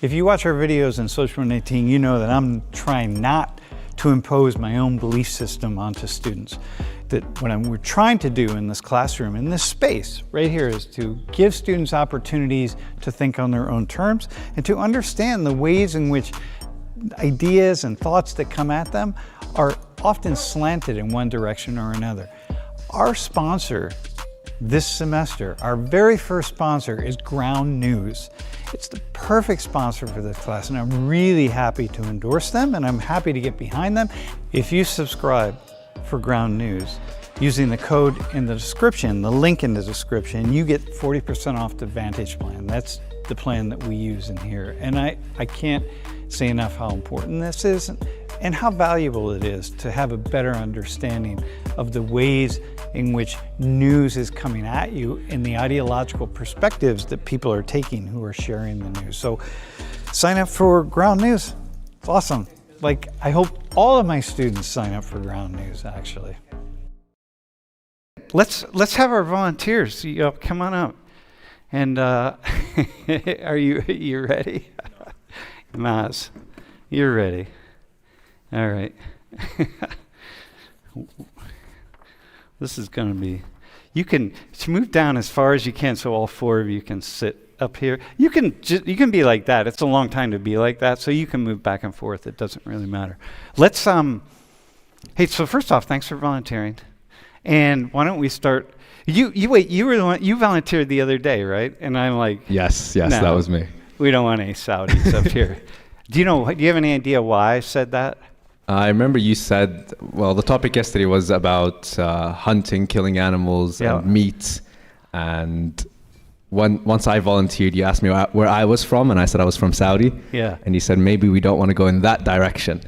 If you watch our videos in Social 118, you know that I'm trying not to impose my own belief system onto students. That what we're trying to do in this classroom, in this space right here, is to give students opportunities to think on their own terms and to understand the ways in which ideas and thoughts that come at them are often slanted in one direction or another. Our sponsor this semester, our very first sponsor, is Ground.News. It's the perfect sponsor for this class, and I'm really happy to endorse them, and I'm happy to get behind them. If you subscribe for Ground.News using the code in the description, the link in the description, you get 40% off the Vantage plan. That's the plan that we use in here. And I can't say enough how important this is and how valuable it is to have a better understanding of the ways in which news is coming at you and the ideological perspectives that people are taking who are sharing the news. So sign up for Ground.News. It's awesome. Like, I hope all of my students sign up for Ground.News, actually. Let's have our volunteers come on up. And are you ready? Maz, you're ready. All right. This is going to be, you can move down as far as you can so all four of you can sit up here. You can be like that. It's a long time to be like that, so you can move back and forth. It doesn't really matter. Let's hey, so first off, thanks for volunteering. And why don't we start? You were the one, you volunteered the other day, right? And I'm like, yes, no, that was me. We don't want any Saudis up here. Do you have any idea why I said that? I remember you said, well, the topic yesterday was about hunting, killing animals, and meat. And once I volunteered, you asked me where I was from, and I said I was from Saudi. Yeah. And you said maybe we don't want to go in that direction.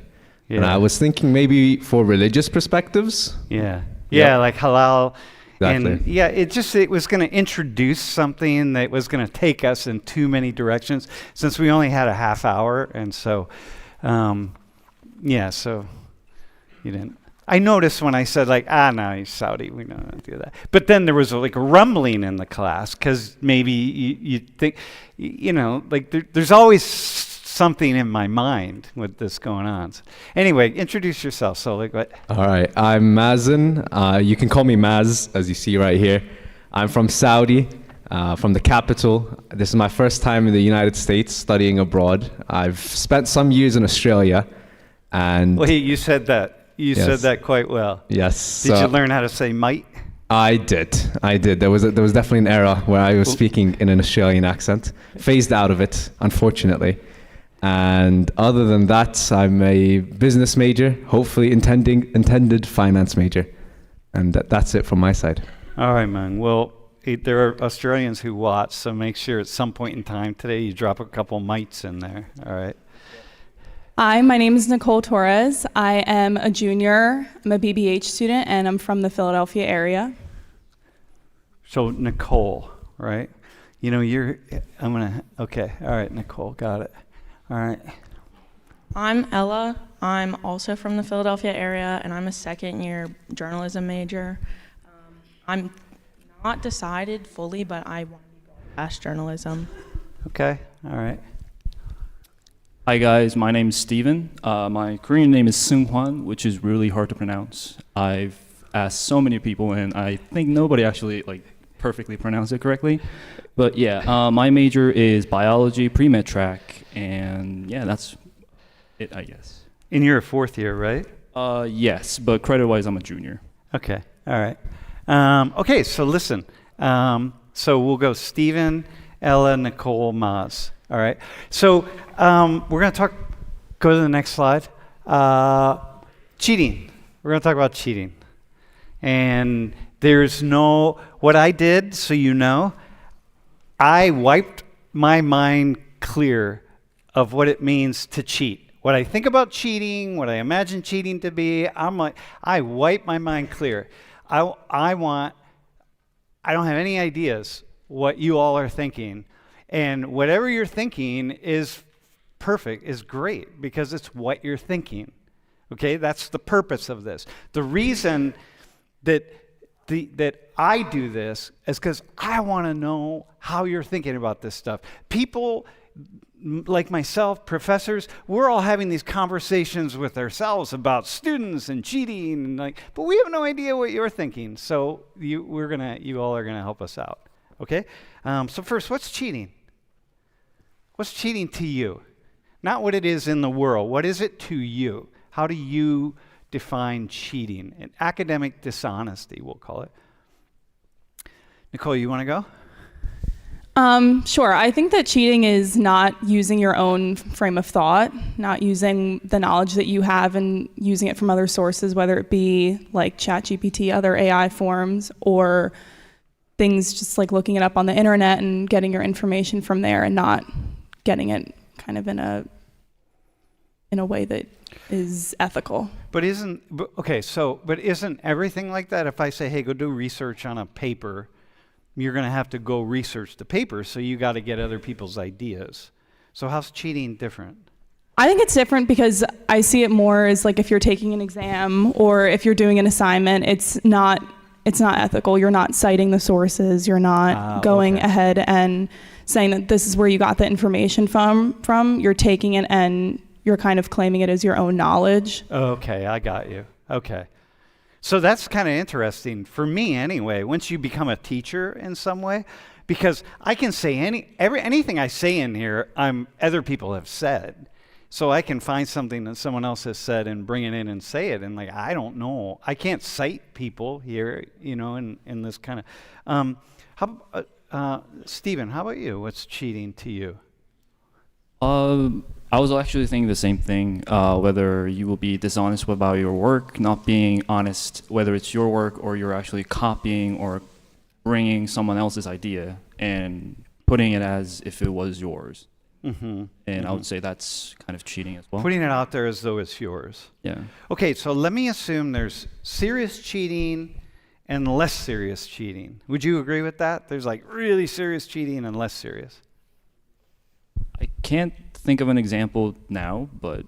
Yeah. And I was thinking maybe for religious perspectives. Yeah. Yeah, like halal. Exactly. And yeah, it was going to introduce something that was going to take us in too many directions since we only had a half hour. And so, yeah, so you didn't. I noticed when I said no, he's Saudi, we don't do that. But then there was like a rumbling in the class because maybe you think, there's always something in my mind with this going on. So anyway, introduce yourself. So what? All right, I'm Mazen. You can call me Maz, as you see right here. I'm from Saudi, from the capital. This is my first time in the United States studying abroad. I've spent some years in Australia. And wait, you said that. You said that quite well. Yes. Did you learn how to say might? I did. There was definitely an era where I was speaking in an Australian accent. Phased out of it, unfortunately. And other than that, I'm a business major, hopefully intended finance major. And that's it from my side. All right, man. Well, there are Australians who watch, so make sure at some point in time today you drop a couple mites in there. All right. Hi, my name is Nicole Torres. I am a junior. I'm a BBH student, and I'm from the Philadelphia area. So Nicole, right? Okay. All right, Nicole, got it. All right. I'm Ella. I'm also from the Philadelphia area, and I'm a second-year journalism major. I'm not decided fully, but I want to go past journalism. Okay. All right. Hi guys, my name is Steven. My Korean name is Seung-hwan, which is really hard to pronounce. I've asked so many people, and I think nobody actually perfectly pronounced it correctly. But yeah, my major is biology, pre-med track, and yeah, that's it, I guess. And you're a fourth year, right? Yes, but credit-wise, I'm a junior. Okay, all right. Okay, so listen. So we'll go Steven, Ella, Nicole, Maz. All right. So we're going to go to the next slide. Cheating. We're going to talk about cheating. And what I did, so you know, I wiped my mind clear of what it means to cheat. What I think about cheating, what I imagine cheating to be, I wipe my mind clear. I don't have any ideas what you all are thinking. And whatever you're thinking is perfect, is great, because it's what you're thinking. Okay, that's the purpose of this. The reason that I do this is because I want to know how you're thinking about this stuff. People like myself, professors, we're all having these conversations with ourselves about students and cheating, and but we have no idea what you're thinking. So you all are gonna help us out, okay? So first, what's cheating? What's cheating to you? Not what it is in the world. What is it to you? How do you define cheating? And academic dishonesty, we'll call it. Nicole, you want to go? Sure. I think that cheating is not using your own frame of thought, not using the knowledge that you have and using it from other sources, whether it be like ChatGPT, other AI forms, or things just like looking it up on the internet and getting your information from there and not getting it kind of in a way that is ethical. But isn't everything like that? If I say, hey, go do research on a paper, you're going to have to go research the paper, so you got to get other people's ideas. So how's cheating different? I think it's different because I see it more as like if you're taking an exam or if you're doing an assignment, it's not ethical. You're not citing the sources. You're not going ahead and saying that this is where you got the information from. You're taking it and you're kind of claiming it as your own knowledge. Okay, I got you. Okay. So that's kind of interesting for me anyway, once you become a teacher in some way, because I can say anything I say in here, other people have said. So I can find something that someone else has said and bring it in and say it, and I don't know. I can't cite people here, in this kind of. Stephen, how about you? What's cheating to you? I was actually thinking the same thing, whether you will be dishonest about your work, not being honest, whether it's your work or you're actually copying or bringing someone else's idea and putting it as if it was yours. Mm-hmm. And I would say that's kind of cheating as well. Putting it out there as though it's yours. Yeah. Okay, so let me assume there's serious cheating and less serious cheating. Would you agree with that? There's really serious cheating and less serious. I can't think of an example now, but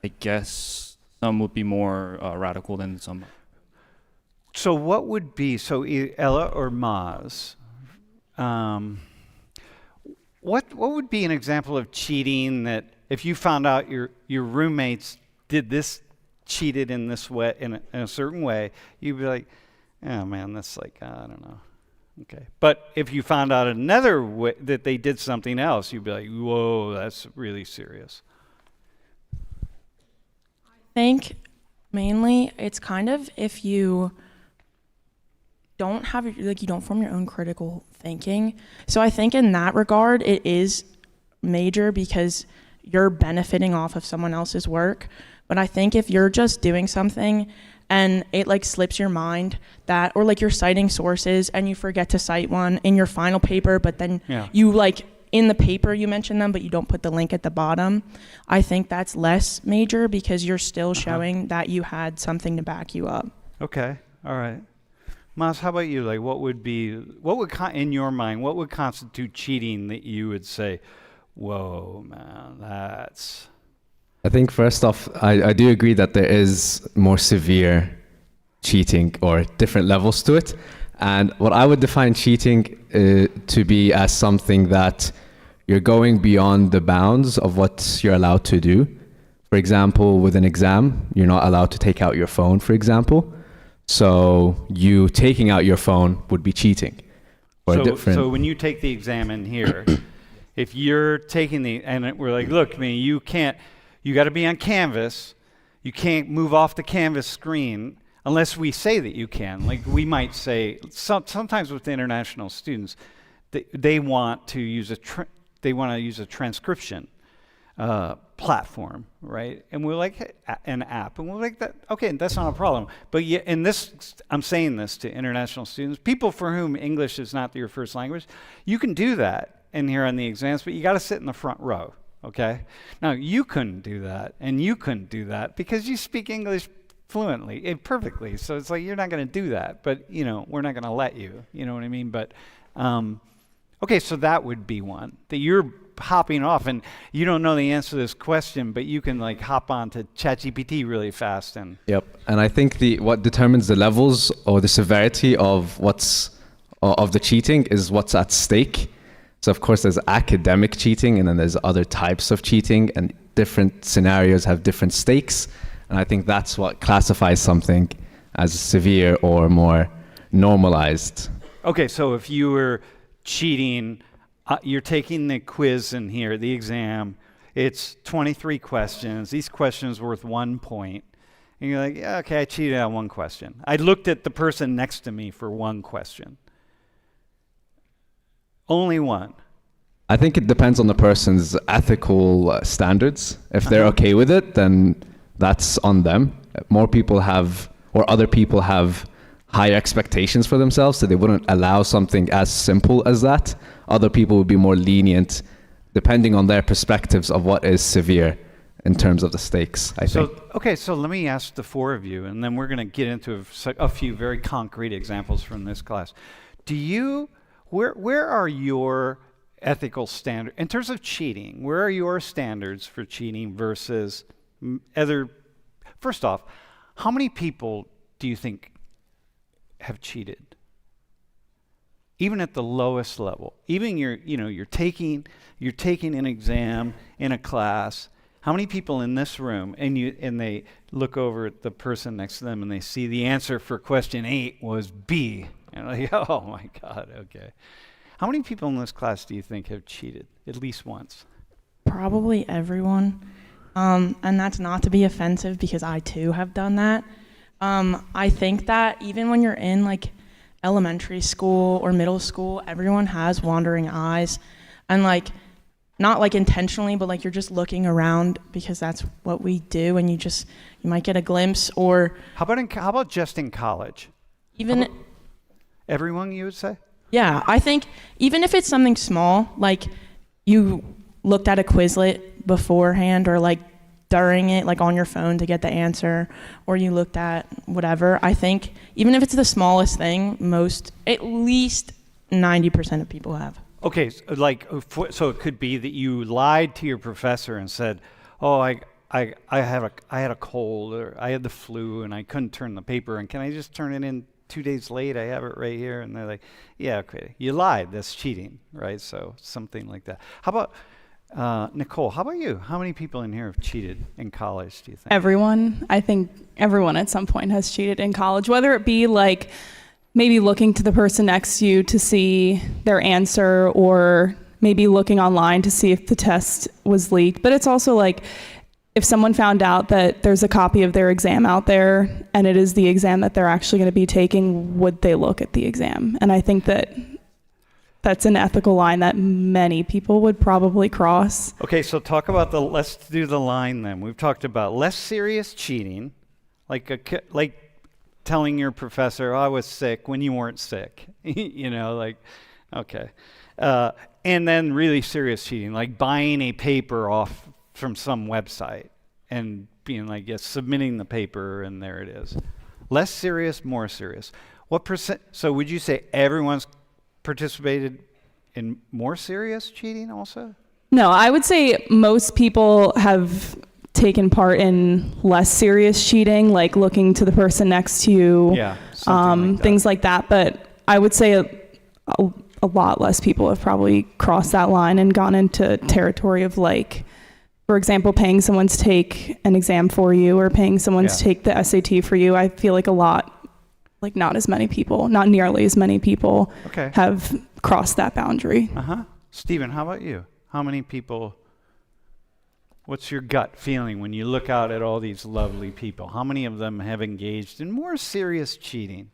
I guess some would be more radical than some. So what would be, Ella or Maz, what would be an example of cheating that if you found out your roommates cheated in this way, in a certain way, you'd be like, oh man, that's I don't know. Okay. But if you found out another way that they did something else, you'd be like, whoa, that's really serious. I think mainly it's kind of if you don't have, you don't form your own critical thinking. So I think in that regard, it is major because you're benefiting off of someone else's work. But I think if you're just doing something and it slips your mind that, or you're citing sources and you forget to cite one in your final paper, but then you in the paper you mention them, but you don't put the link at the bottom. I think that's less major because you're still showing that you had something to back you up. Okay, all right. Mas, how about you? What would in your mind, what would constitute cheating that you would say, whoa, man, that's... I think first off, I do agree that there is more severe cheating or different levels to it. And what I would define cheating to be as something that you're going beyond the bounds of what you're allowed to do. For example, with an exam, you're not allowed to take out your phone, for example. So you taking out your phone would be cheating. So when you take the exam in here, if you're taking and we're look, man, you got to be on Canvas. You can't move off the Canvas screen unless we say that you can. We might say, sometimes with international students, they want to use a transcription platform, right? And we're an app, and we're that. Okay, that's not a problem. But I'm saying this to international students, people for whom English is not your first language. You can do that in here on the exams, but you got to sit in the front row. Okay? Now, you couldn't do that, and you couldn't do that because you speak English fluently, perfectly. So it's you're not going to do that, but, we're not going to let you. You know what I mean? But, okay, so that would be one, that you're hopping off, and you don't know the answer to this question, but you can, hop on to ChatGPT really fast. And Yep, and I think what determines the levels or the severity of the cheating is what's at stake. So of course there's academic cheating, and then there's other types of cheating, and different scenarios have different stakes. And I think that's what classifies something as severe or more normalized. Okay, so if you were cheating, you're taking the quiz in here, the exam. It's 23 questions. Each question's worth 1 point. And you're like, yeah, okay, I cheated on one question. I looked at the person next to me for one question. Only one. I think it depends on the person's ethical standards. If they're okay with it, then that's on them. More people have, or other people have, high expectations for themselves, so they wouldn't allow something as simple as that. Other people would be more lenient, depending on their perspectives of what is severe in terms of the stakes, I think. Okay, so let me ask the four of you, and then we're going to get into a few very concrete examples from this class. Where are your ethical standards, in terms of cheating, where are your standards for cheating versus other? First off, how many people do you think have cheated? Even at the lowest level, even you're taking an exam in a class. How many people in this room, and they look over at the person next to them and they see the answer for question 8 was B, and like, oh my God, okay. How many people in this class do you think have cheated at least once? Probably everyone. And that's not to be offensive because I too have done that. I think that even when you're in like elementary school or middle school, everyone has wandering eyes, and like not like intentionally, but like you're just looking around because that's what we do, and you might get a glimpse. Or how about just in college? Even everyone, you would say? Yeah, I think even if it's something small, like you looked at a Quizlet beforehand or like during it, like on your phone to get the answer, or you looked at whatever, I think even if it's the smallest thing, at least 90% of people have. Okay, so it could be that you lied to your professor and said, "Oh, I had a cold, or I had the flu, and I couldn't turn the paper, and can I just turn it in 2 days late? I have it right here." And they're like, "Yeah, okay, you lied. That's cheating, right?" So something like that. How about Nicole? How about you? How many people in here have cheated in college, do you think? Everyone. I think everyone at some point has cheated in college, whether it be like maybe looking to the person next to you to see their answer, or maybe looking online to see if the test was leaked. But it's also like if someone found out that there's a copy of their exam out there and it is the exam that they're actually going to be taking, would they look at the exam? And I think that that's an ethical line that many people would probably cross. Okay, so let's do the line then. We've talked about less serious cheating, like telling your professor, "Oh, I was sick," when you weren't sick. Okay. And then really serious cheating, like buying a paper off from some website and being like, yes, submitting the paper, and there it is. Less serious, more serious. What percent? So would you say everyone's participated in more serious cheating also? No, I would say most people have taken part in less serious cheating, like looking to the person next to you, things like that. But I would say a lot less people have probably crossed that line and gone into territory of like, for example, paying someone to take an exam for you, or paying someone to take the SAT for you. I feel like not nearly as many people have crossed that boundary. Stephen, how about you? How many people, what's your gut feeling when you look out at all these lovely people? How many of them have engaged in more serious cheating?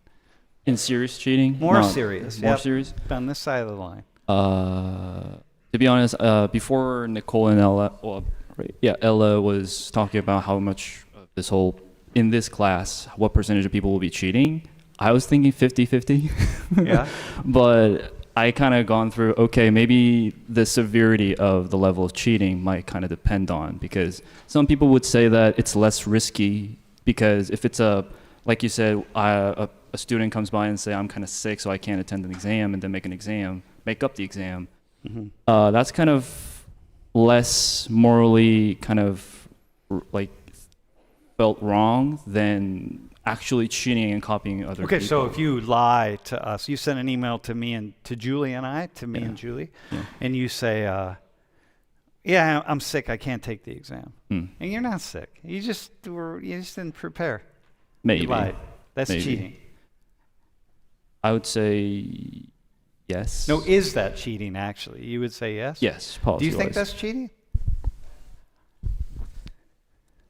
In serious cheating? More serious. More serious? On this side of the line. To be honest, before Nicole and Ella was talking about how much of in this class, what percentage of people will be cheating, I was thinking 50-50. Yeah. But I kind of gone through, okay, maybe the severity of the level of cheating might kind of depend on, because some people would say that it's less risky, because if it's like you said, a student comes by and say, "I'm kind of sick, so I can't attend an exam," and then make up the exam. Mm-hmm. That's kind of less morally kind of like felt wrong than actually cheating and copying other Okay, people. so if you lie to us, you send an email to me and to Julie and I, to me and Julie, and you say, yeah, I'm sick, I can't take the exam. And you're not sick. You just didn't prepare. Maybe. You lied. That's Maybe. cheating. I would say yes. No, is that cheating actually? You would say yes? Yes, Do you think policy-wise. that's cheating?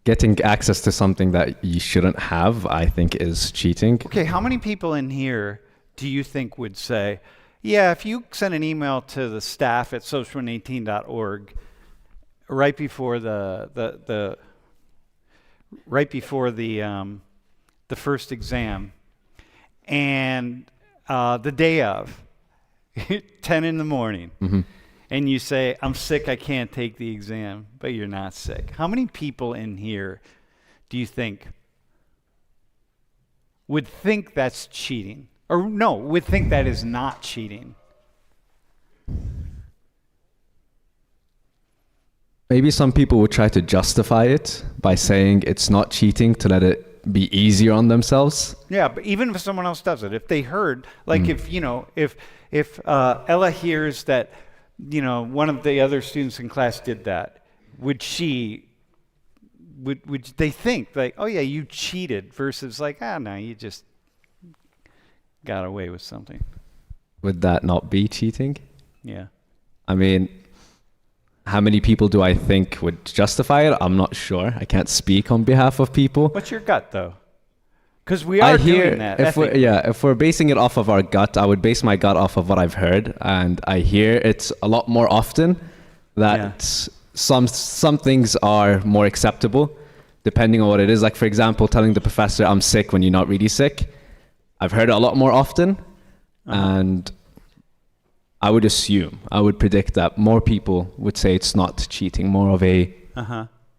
Getting access to something that you shouldn't have, I think, is cheating. Okay, how many people in here do you think would say, yeah, if you send an email to the staff at social18.org right before the first exam and the day of 10 in the morning, and you say, I'm sick, I can't take the exam, but you're not sick. How many people in here do you think would think that's cheating? Or no, would think that is not cheating? Maybe some people would try to justify it by saying it's not cheating to let it be easier on themselves. Yeah, but even if someone else does it, if they heard, like if Ella hears that, one of the other students in class did that, would they think like, oh yeah, you cheated, versus like, no, you just got away with something? Would that not be cheating? Yeah. I mean, how many people do I think would justify it? I'm not sure. I can't speak on behalf of people. What's your gut though? Because we are doing that. If we're basing it off of our gut, I would base my gut off of what I've heard, and I hear it's a lot more often that some things are more acceptable depending on what it is. Like, for example, telling the professor I'm sick when you're not really sick. I've heard it a lot more often, and I would predict that more people would say it's not cheating, more of a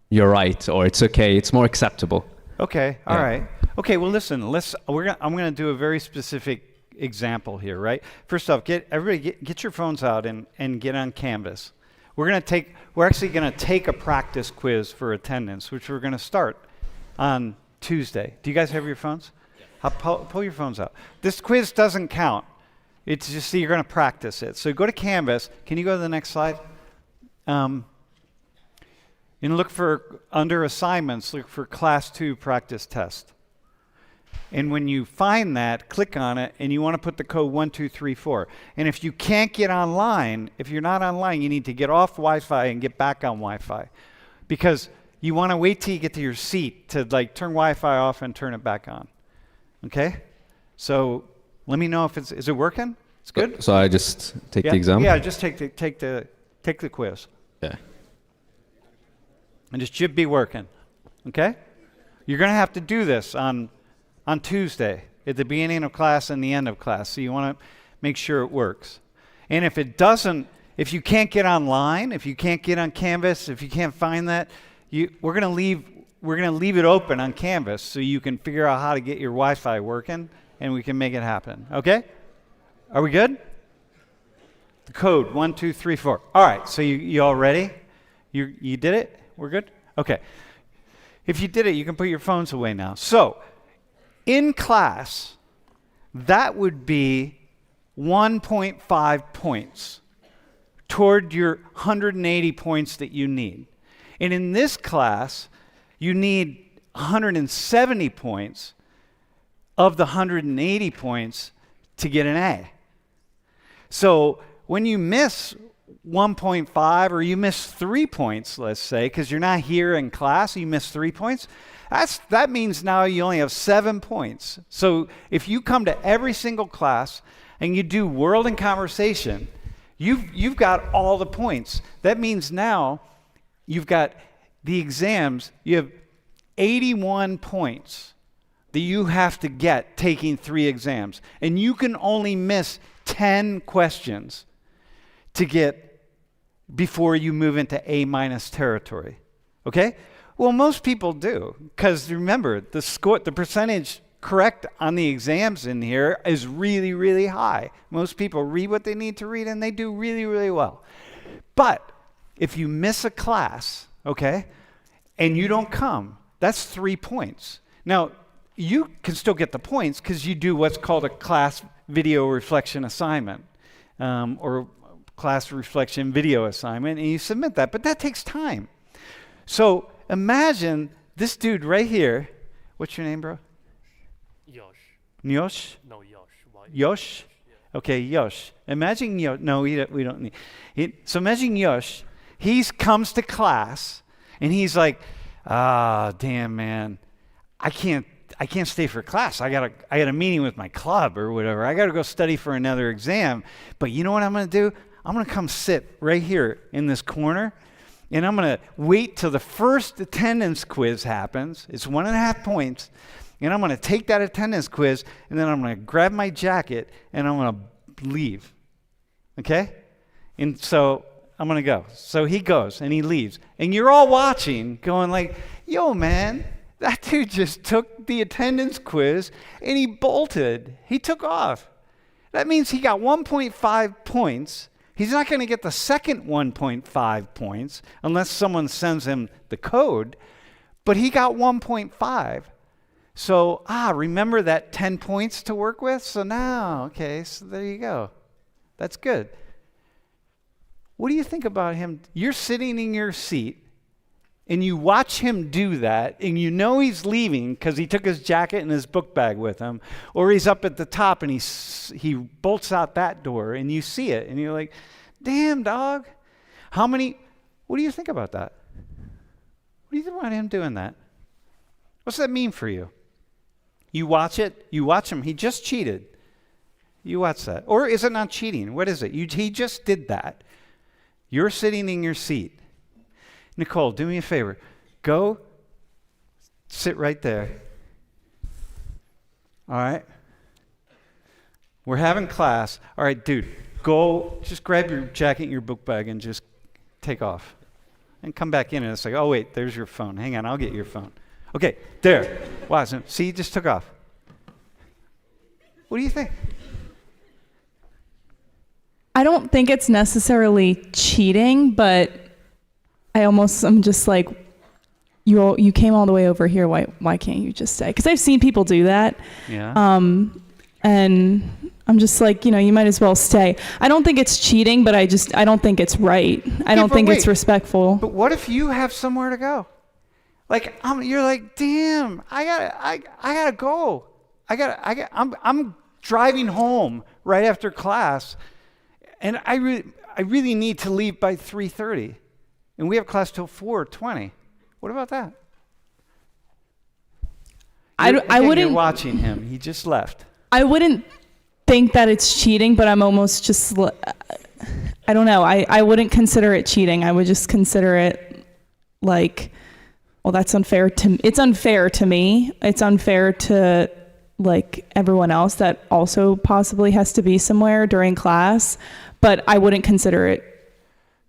you're right, or it's okay, it's more acceptable. Okay, all right. Okay, well listen, I'm going to do a very specific example here, right? First off, everybody get your phones out and get on Canvas. We're actually going to take a practice quiz for attendance, which we're going to start on Tuesday. Do you guys have your phones? Pull your phones out. This quiz doesn't count. It's just so you're going to practice it. So go to Canvas. Can you go to the next slide? And look for, under assignments, look for class 2 practice test. And when you find that, click on it, and you want to put the code 1234. And if you can't get online, if you're not online, you need to get off Wi-Fi and get back on Wi-Fi. Because you want to wait till you get to your seat to like turn Wi-Fi off and turn it back on. Okay? So let me know if is it working? It's good? So I just take the exam? Yeah, just take the quiz. Yeah. And it should be working. Okay? You're going to have to do this on Tuesday at the beginning of class and the end of class. So you want to make sure it works. And if it doesn't, if you can't get online, if you can't get on Canvas, if you can't find that, we're going to leave it open on Canvas so you can figure out how to get your Wi-Fi working, and we can make it happen. Okay? Are we good? The code 1234. All right. So you all ready? You did it? We're good? Okay. If you did it, you can put your phones away now. So, in class, that would be 1.5 points toward your 180 points that you need. And in this class, you need 170 points of the 180 points to get an A. So, when you miss 1.5 or you miss 3 points, let's say, because you're not here in class, you miss 3 points, that means now you only have 7 points. So if you come to every single class and you do world and conversation, you've got all the points. That means now you've got the exams, you have 81 points that you have to get taking 3 exams. And you can only miss 10 questions to get before you move into A- territory. Okay? Well, most people do, because remember, the percentage correct on the exams in here is really, really high. Most people read what they need to read, and they do really, really well. But if you miss a class, okay, and you don't come, that's 3 points. Now, you can still get the points because you do what's called a class video reflection assignment, or class reflection video assignment, and you submit that, but that takes time. So imagine this dude right here. What's your name, bro? Yosh. Nyosh? No, Yosh. Why? Yosh? Okay, Yosh. Imagine Yosh. No, we don't need. So imagine Yosh. He comes to class, and he's like, damn, man, I can't stay for class. I got a meeting with my club or whatever. I got to go study for another exam. But you know what I'm going to do? I'm going to come sit right here in this corner, and I'm going to wait till the first attendance quiz happens. It's 1.5 points, and I'm going to take that attendance quiz, and then I'm going to grab my jacket, and I'm going to leave. Okay? And so I'm going to go. So he goes, and he leaves. And you're all watching, going like, yo, man, that dude just took the attendance quiz, and he bolted. He took off. That means he got 1.5 points. He's not going to get the second 1.5 points unless someone sends him the code, but he got 1.5. So, remember that 10 points to work with? So now, okay, so there you go. That's good. What do you think about him? You're sitting in your seat, and you watch him do that, and you know he's leaving because he took his jacket and his book bag with him, or he's up at the top and he bolts out that door, and you see it, and you're like, damn, dog. What do you think about that? What do you think about him doing that? What's that mean for you? You watch it, you watch him, he just cheated. You watch that. Or is it not cheating? What is it? He just did that. You're sitting in your seat. Nicole, do me a favor. Go sit right there. All right? We're having class. All right, dude, go just grab your jacket and your book bag and just take off. And come back in, and it's like, oh, wait, there's your phone. Hang on, I'll get your phone. Okay, there. Wow, see, you just took off. What do you think? I don't think it's necessarily cheating, but I'm just like, you came all the way over here. Why can't you just stay? Because I've seen people do that. Yeah. And I'm just like, you might as well stay. I don't think it's cheating, but I don't think it's right. I don't think it's respectful. But what if you have somewhere to go? Like, you're like, damn, I gotta go. I'm driving home right after class, and I really need to leave by 3:30. And we have class till 4:20. What about that? I wouldn't. You're watching him. He just left. I wouldn't think that it's cheating, but I'm almost just. I don't know. I wouldn't consider it cheating. I would just consider it like, well, that's unfair to. It's unfair to me. It's unfair to like everyone else that also possibly has to be somewhere during class, but I wouldn't consider it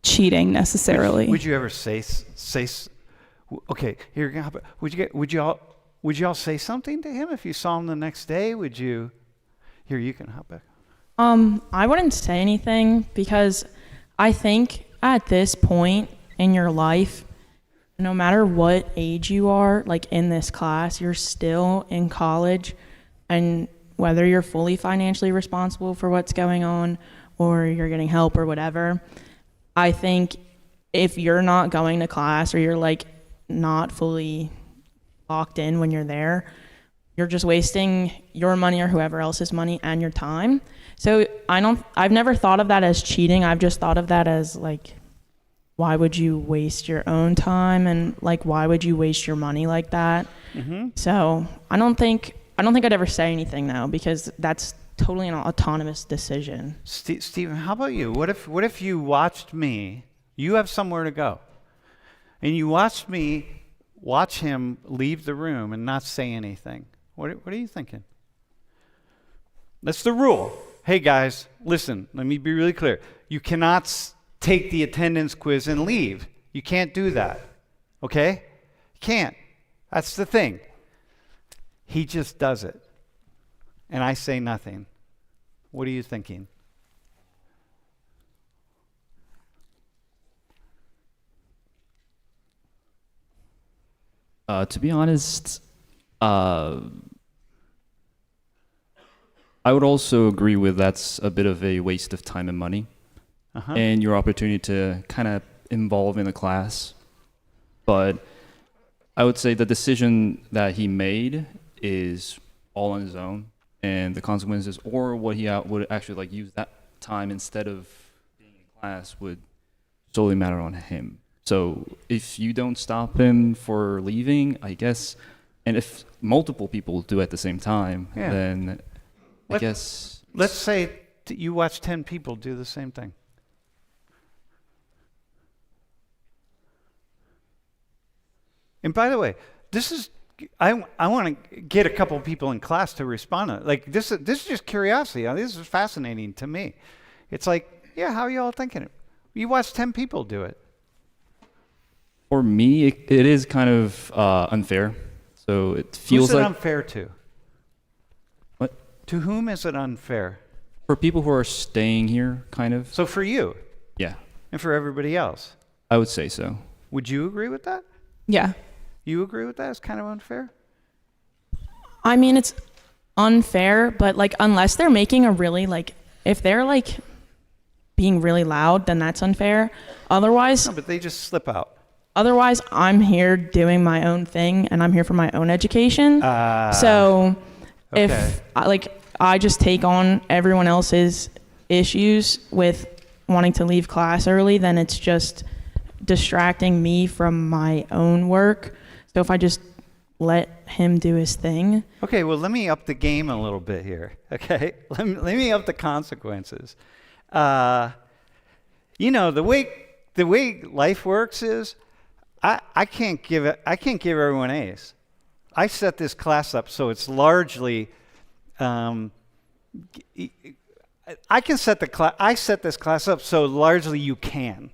cheating necessarily. Would you ever say? Okay, here. Would you all say something to him if you saw him the next day? Would you? Here, you can hop back. I wouldn't say anything because I think at this point in your life, no matter what age you are, like in this class, you're still in college, and whether you're fully financially responsible for what's going on or you're getting help or whatever, I think if you're not going to class or you're like not fully locked in when you're there, you're just wasting your money or whoever else's money and your time. So I've never thought of that as cheating. I've just thought of that as like, why would you waste your own time, and like, why would you waste your money like that? Mm-hmm. So I don't think I'd ever say anything though, because that's totally an autonomous decision. Stephen, how about you? What if you watched me? You have somewhere to go, and you watched me watch him leave the room and not say anything. What are you thinking? That's the rule. Hey guys, listen. Let me be really clear. You cannot take the attendance quiz and leave. You can't do that. Okay? You can't. That's the thing. He just does it. And I say nothing. What are you thinking? To be honest, I would also agree with that's a bit of a waste of time and money, and your opportunity to kind of involve in the class. But I would say the decision that he made is all on his own, and the consequences, or what he would actually like use that time instead of being in class, would solely matter on him. So if you don't stop him for leaving, I guess, and if multiple people do at the same time, then I guess. Let's say you watch 10 people do the same thing. And by the way, this is, I want to get a couple people in class to respond to it. Like this is just curiosity. This is fascinating to me. It's like, yeah, how are you all thinking it? You watch 10 people do it. For me, it is kind of unfair. So it feels Who's it like unfair to? What? To whom is it unfair? For people who are staying here, kind of. So for you Yeah, and for everybody else. I would say so. Would you agree with that? Yeah. You agree with that? It's kind of unfair? I mean, it's unfair, but like unless they're making a really like, if they're like being really loud, then that's unfair. Otherwise, No, but they just slip out. otherwise I'm here doing my own thing and I'm here for my own education. So okay. if I just take on everyone else's issues with wanting to leave class early, then it's just distracting me from my own work. So if I just let him do his thing. Okay, well, let me up the game a little bit here. Okay, let me up the consequences. You know, the way life works is, I can't give everyone A's. I set this class up so it's largely. I set this class up so largely you can.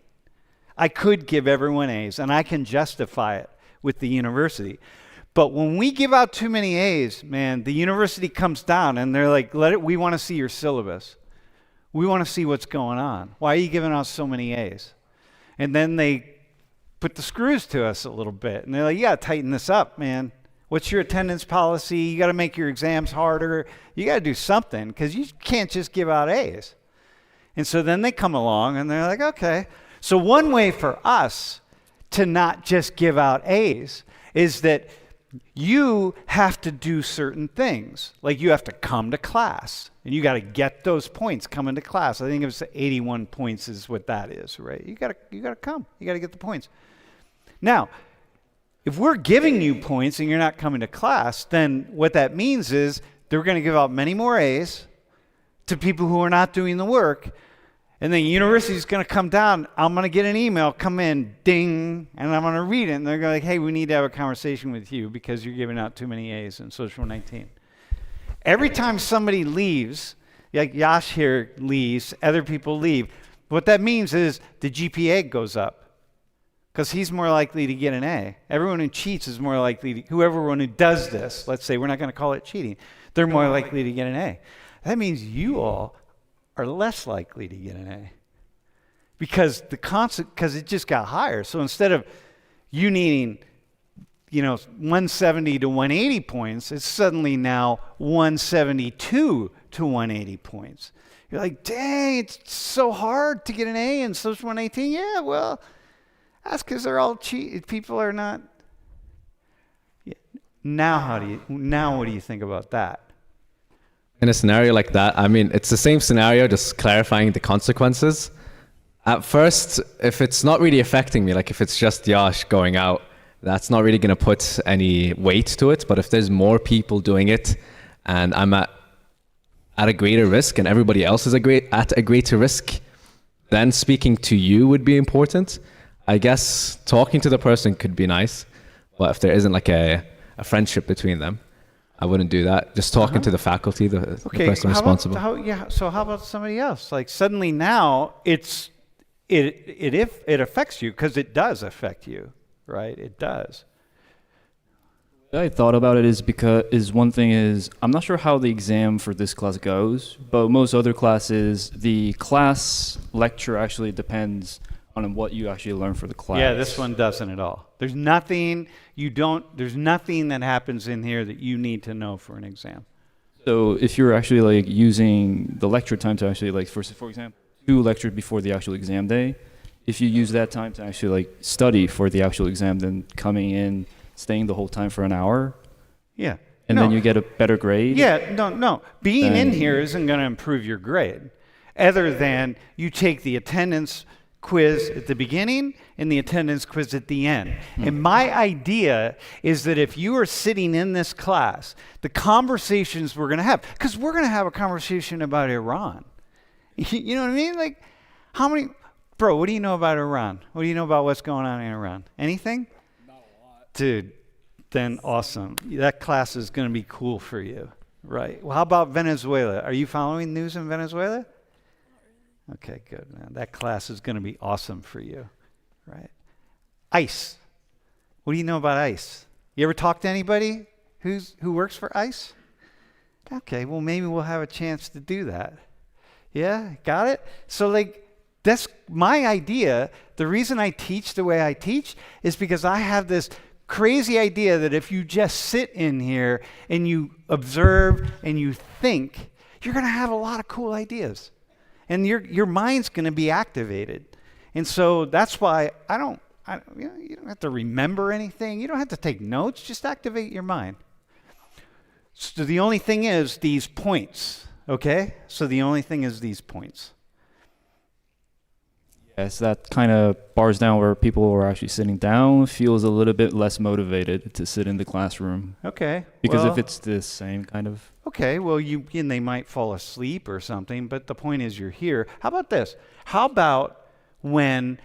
I could give everyone A's, and I can justify it with the university. But when we give out too many A's, man, the university comes down and they're like, we want to see your syllabus. We want to see what's going on. Why are you giving out so many A's? And then they put the screws to us a little bit. And they're like, yeah, tighten this up, man. What's your attendance policy? You got to make your exams harder. You got to do something because you can't just give out A's. And so then they come along and they're like, okay. So one way for us to not just give out A's is that you have to do certain things. Like you have to come to class and you got to get those points coming to class. I think it was 81 points is what that is, right? You got to come. You got to get the points. Now, if we're giving you points and you're not coming to class, then what that means is they're going to give out many more A's to people who are not doing the work. And the university is going to come down. I'm going to get an email, come in, ding, and I'm going to read it. And they're going to like, hey, we need to have a conversation with you because you're giving out too many A's in Social 19. Every time somebody leaves, like Yash here leaves, other people leave, what that means is the GPA goes up because he's more likely to get an A. Everyone who cheats is more likely to, whoever does this, let's say, we're not going to call it cheating, they're more likely to get an A. That means you all are less likely to get an A because because it just got higher. So instead of you needing, 170 to 180 points, it's suddenly now 172 to 180 points. You're like, dang, it's so hard to get an A in Social 118. Yeah, well, that's because they're all cheat. People are not. Yeah. Now what do you think about that? In a scenario like that, I mean, it's the same scenario, just clarifying the consequences. At first, if it's not really affecting me, like if it's just Yash going out, that's not really going to put any weight to it. But if there's more people doing it and I'm at a greater risk and everybody else is at a greater risk, then speaking to you would be important. I guess talking to the person could be nice, but if there isn't like a friendship between them, I wouldn't do that. Just talking to the faculty, the person responsible. So how about somebody else? Like suddenly now it affects you because it does affect you, right? It does. I thought about it is one thing is I'm not sure how the exam for this class goes, but most other classes, the class lecture actually depends on what you actually learn for the class. Yeah, this one doesn't at all. There's nothing that happens in here that you need to know for an exam. So if you're actually like using the lecture time to actually like, for example, 2 lectures before the actual exam day, if you use that time to actually like study for the actual exam, then coming in, staying the whole time for an hour, Yeah. and then you get a better grade. Yeah, no. Being in Then- here isn't going to improve your grade, other than you take the attendance quiz at the beginning and the attendance quiz at the end. And my idea is that if you are sitting in this class, the conversations we're going to have, because we're going to have a conversation about Iran. You know what I mean? Like, how many, bro, what do you know about Iran? What do you know about what's going on in Iran? Anything? Not a lot. Dude, then awesome. That class is going to be cool for you. Right. Well, how about Venezuela? Are you following news in Venezuela? Okay, good, man. That class is going to be awesome for you, right? ICE. What do you know about ICE? You ever talk to anybody who works for ICE? Okay, well, maybe we'll have a chance to do that. Yeah, got it? So, like, that's my idea. The reason I teach the way I teach is because I have this crazy idea that if you just sit in here and you observe and you think, you're going to have a lot of cool ideas. And your mind's going to be activated. And so that's why you don't have to remember anything. You don't have to take notes. Just activate your mind. So the only thing is these points, okay? So the only thing is these points. Yes, that kind of bars down where people are actually sitting down, feels a little bit less motivated to sit in the classroom. Okay. Because well, if it's the same kind of... Okay, well, and they might fall asleep or something, but the point is you're here. How about this? How about when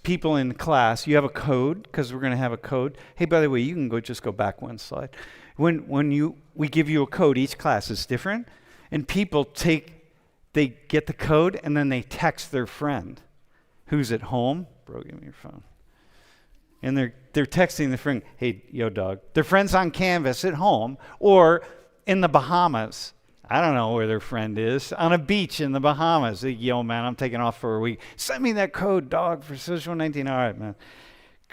people in class, you have a code, because we're going to have a code. Hey, by the way, you can just go back one slide. When we give you a code, each class is different, and people they get the code, and then they text their friend who's at home. Bro, give me your phone. And they're texting their friend, hey, yo, dog. Their friend's on Canvas at home, or in the Bahamas. I don't know where their friend is. On a beach in the Bahamas. Like, yo, man, I'm taking off for a week. Send me that code, dog, for Social 19. All right, man.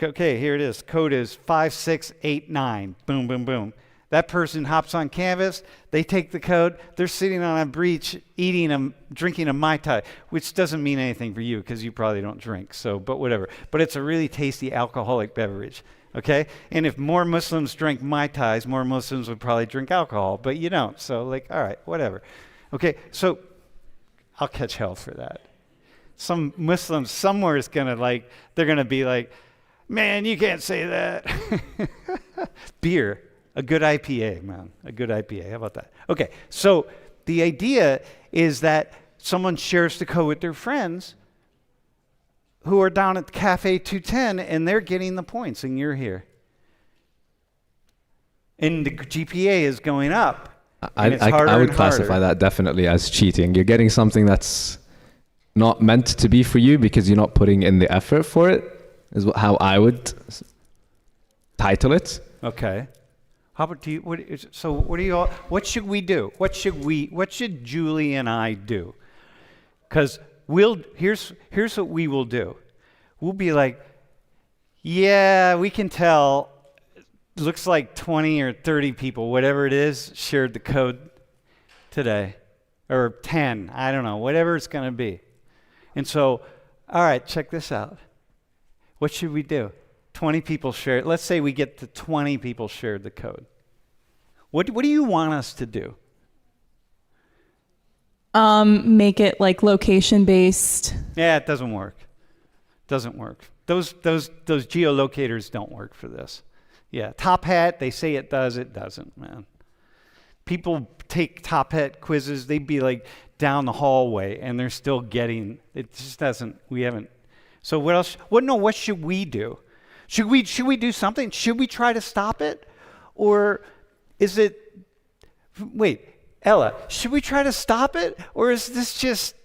Okay, here it is. Code is 5689. Boom, boom, boom. That person hops on Canvas. They take the code. They're sitting on a beach drinking a Mai Tai, which doesn't mean anything for you because you probably don't drink. So, but whatever. But it's a really tasty alcoholic beverage. Okay? And if more Muslims drank Mai Tais, more Muslims would probably drink alcohol, but you don't. So, like, all right, whatever. Okay, so I'll catch hell for that. Some Muslims somewhere is going to, they're going to be like, man, you can't say that. Beer, a good IPA, man, a good IPA. How about that? Okay, so the idea is that someone shares the code with their friends who are down at Cafe 210, and they're getting the points, and you're here. And the GPA is going up. I would classify that definitely as cheating. You're getting something that's not meant to be for you because you're not putting in the effort for it, is how I would title it. Okay. How about you? What should we do? What should Julie and I do? Because here's what we will do. We'll be like, yeah, we can tell. Looks like 20 or 30 people, whatever it is, shared the code today, or 10. I don't know, whatever it's going to be. And so, all right, check this out. What should we do? 20 people shared. Let's say we get to 20 people shared the code. What do you want us to do? Make it like location based. Yeah, it doesn't work. Doesn't work. Those geolocators don't work for this. Yeah, Top Hat, they say it does. It doesn't, man. People take Top Hat quizzes. They'd be like down the hallway, and they're still getting. It just doesn't. We haven't. So what else? What should we do? Should we do something? Should we try to stop it, or is it? Wait, Ella, should we try to stop it, or is this just?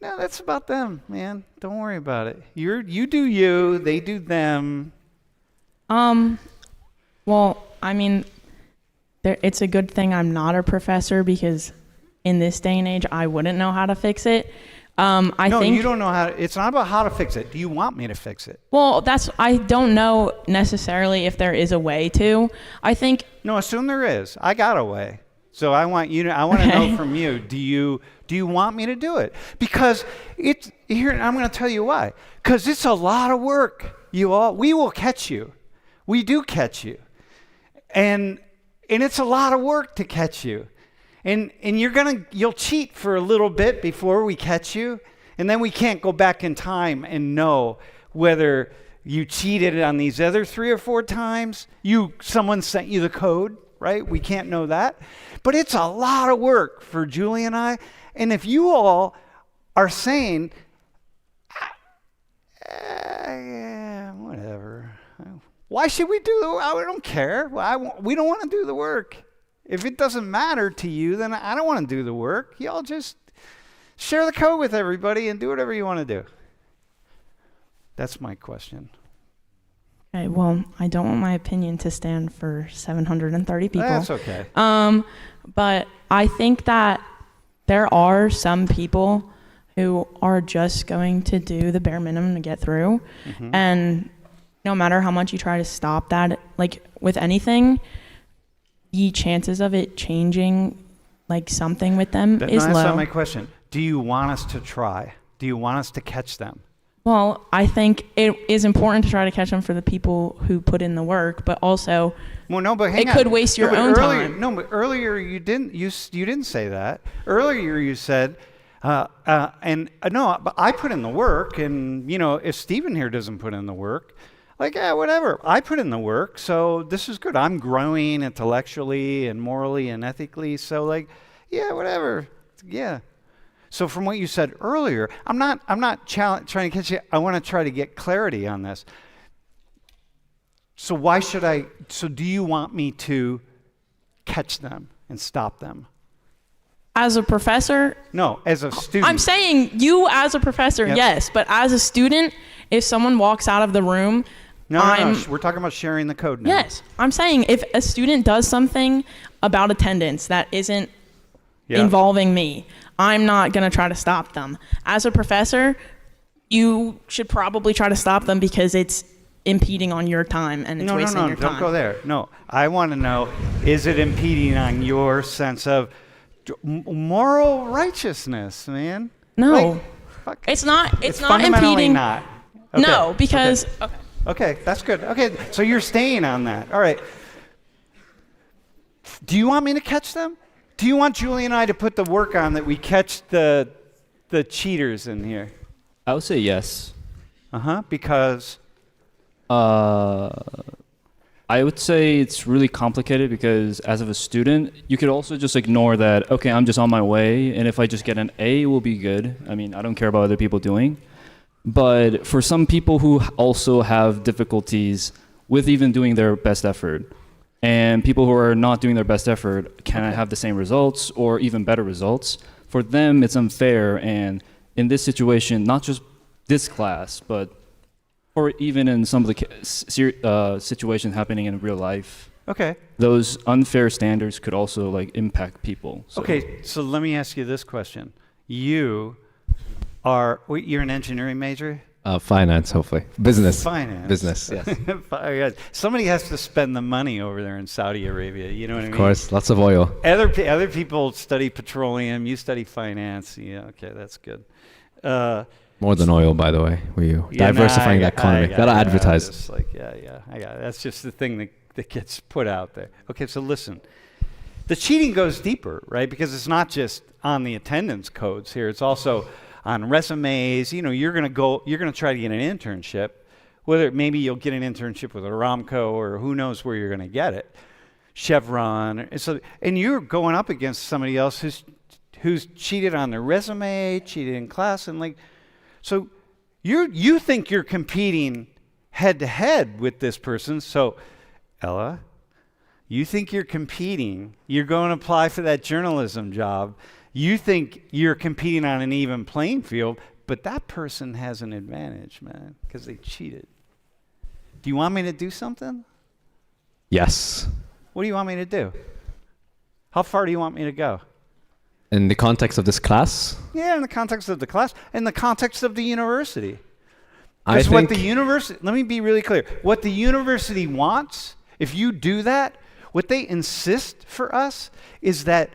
No, that's about them, man. Don't worry about it. You do you. They do them. Well, I mean, it's a good thing I'm not a professor because in this day and age, I wouldn't know how to fix it. No, you don't know how to, it's not about how to fix it. Do you want me to fix it? Well, I don't know necessarily if there is a way to. I think. No, assume there is. I got a way. So I want to know from you, do you want me to do it? Because I'm going to tell you why. Because it's a lot of work. We will catch you. We do catch you. And it's a lot of work to catch you. And you'll cheat for a little bit before we catch you, and then we can't go back in time and know whether you cheated on these other 3 or 4 times. Someone sent you the code, right? We can't know that. But it's a lot of work for Julie and I. And if you all are saying, yeah, whatever. Why should we do I don't care. We don't want to do the work. If it doesn't matter to you, then I don't want to do the work. Y'all just share the code with everybody and do whatever you want to do. That's my question. Okay, well, I don't want my opinion to stand for 730 people. That's okay. But I think that there are some people who are just going to do the bare minimum to get through. Mm-hmm. And no matter how much you try to stop that, like with anything, the chances of it changing like something with them is low. That's not my question. Do you want us to try? Do you want us to catch them? Well, I think it is important to try to catch them for the people who put in the work, but also it could waste your own time. No, but earlier you didn't say that. Earlier you said, no, but I put in the work, and if Stephen here doesn't put in the work, like, yeah, whatever. I put in the work, so this is good. I'm growing intellectually and morally and ethically, so like, yeah, whatever. Yeah. So from what you said earlier, I'm not trying to catch you. I want to try to get clarity on this. So do you want me to catch them and stop them? As a professor? No, as a student. I'm saying you as a professor, yep. Yes, but as a student, if someone walks out of the room, No, we're talking about sharing the code now. Yes, I'm saying if a student does something about attendance that isn't involving me, I'm not going to try to stop them. As a professor, you should probably try to stop them because it's impeding on your time and it's wasting your time. No, don't go there. No, I want to know, is it impeding on your sense of moral righteousness, man? No, it's not. It's not impeding. Not. Okay. No, because. Okay, that's good. Okay, so you're staying on that. All right. Do you want me to catch them? Do you want Julie and I to put the work on that we catch the cheaters in here? I would say yes. Because? I would say it's really complicated because as of a student, you could also just ignore that, okay, I'm just on my way, and if I just get an A, it will be good. I mean, I don't care about other people doing. But for some people who also have difficulties with even doing their best effort, and people who are not doing their best effort can have the same results or even better results, for them it's unfair. And in this situation, not just this class, but or even in some of the situations happening in real life, those unfair standards could also like impact people. So. Okay, so let me ask you this question. You're an engineering major? Finance, hopefully. Business. Finance. Business, yes. Somebody has to spend the money over there in Saudi Arabia. You know what I mean? Of course, lots of oil. Other people study petroleum. You study finance. Yeah, okay, that's good. More than oil, by the way. We're diversifying the economy. Gotta advertise. I got it. That's just the thing that gets put out there. Okay, so listen. The cheating goes deeper, right? Because it's not just on the attendance codes here. It's also on resumes. You're gonna try to get an internship. Maybe you'll get an internship with Aramco, or who knows where you're gonna get it. Chevron. And you're going up against somebody else who's cheated on their resume, cheated in class, and so you think you're competing head to head with this person. So, Ella, you think you're competing. You're going to apply for that journalism job. You think you're competing on an even playing field, but that person has an advantage, man, because they cheated. Do you want me to do something? Yes. What do you want me to do? How far do you want me to go? In the context of this class? Yeah, in the context of the class, in the context of the university. Because what the university, let me be really clear. What the university wants, if you do that, What they insist for us is that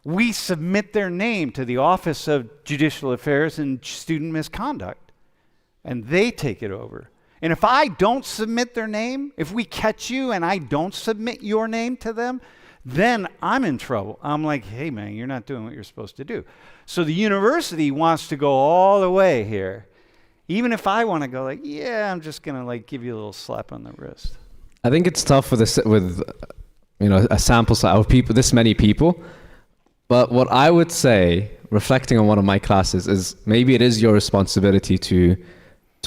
we submit their name to the Office of Judicial Affairs and Student Misconduct, and they take it over. And if I don't submit their name, if we catch you and I don't submit your name to them, then I'm in trouble. I'm like, hey man, you're not doing what you're supposed to do. So the university wants to go all the way here. Even if I want to go like, yeah, I'm just gonna like give you a little slap on the wrist. I think it's tough with a sample size of people, this many people. But what I would say, reflecting on one of my classes, is maybe it is your responsibility to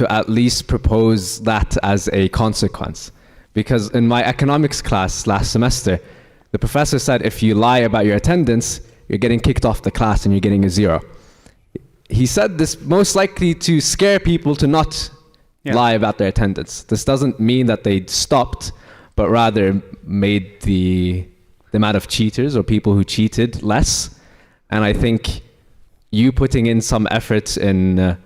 at least propose that as a consequence. Because in my economics class last semester, the professor said if you lie about your attendance, you're getting kicked off the class and you're getting a 0. He said this most likely to scare people to not lie about their attendance. This doesn't mean that they stopped, but rather made the amount of cheaters or people who cheated less. And I think you putting in some efforts in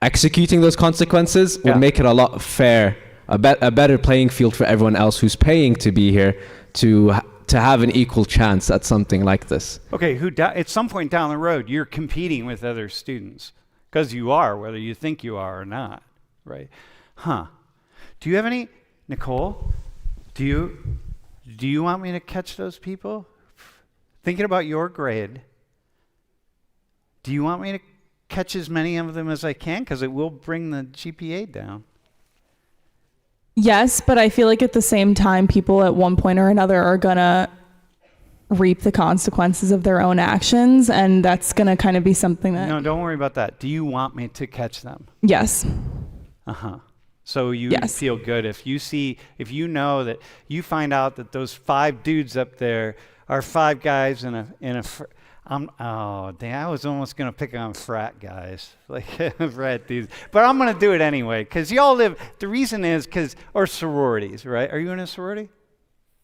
executing those consequences would make it a lot fair, a better playing field for everyone else who's paying to be here to have an equal chance at something like this. Okay, at some point down the road, you're competing with other students, because you are, whether you think you are or not, right? Do you have any, Nicole, do you want me to catch those people? Thinking about your grade, do you want me to catch as many of them as I can? Because it will bring the GPA down. Yes, but I feel like at the same time, people at one point or another are gonna reap the consequences of their own actions, and that's gonna kind of be something that... No, don't worry about that. Do you want me to catch them? Yes. So you feel good if you know that you find out that those 5 dudes up there are 5 guys in a I was almost gonna pick on frat guys, like frat dudes, but I'm gonna do it anyway because y'all live. The reason is or sororities, right? Are you in a sorority?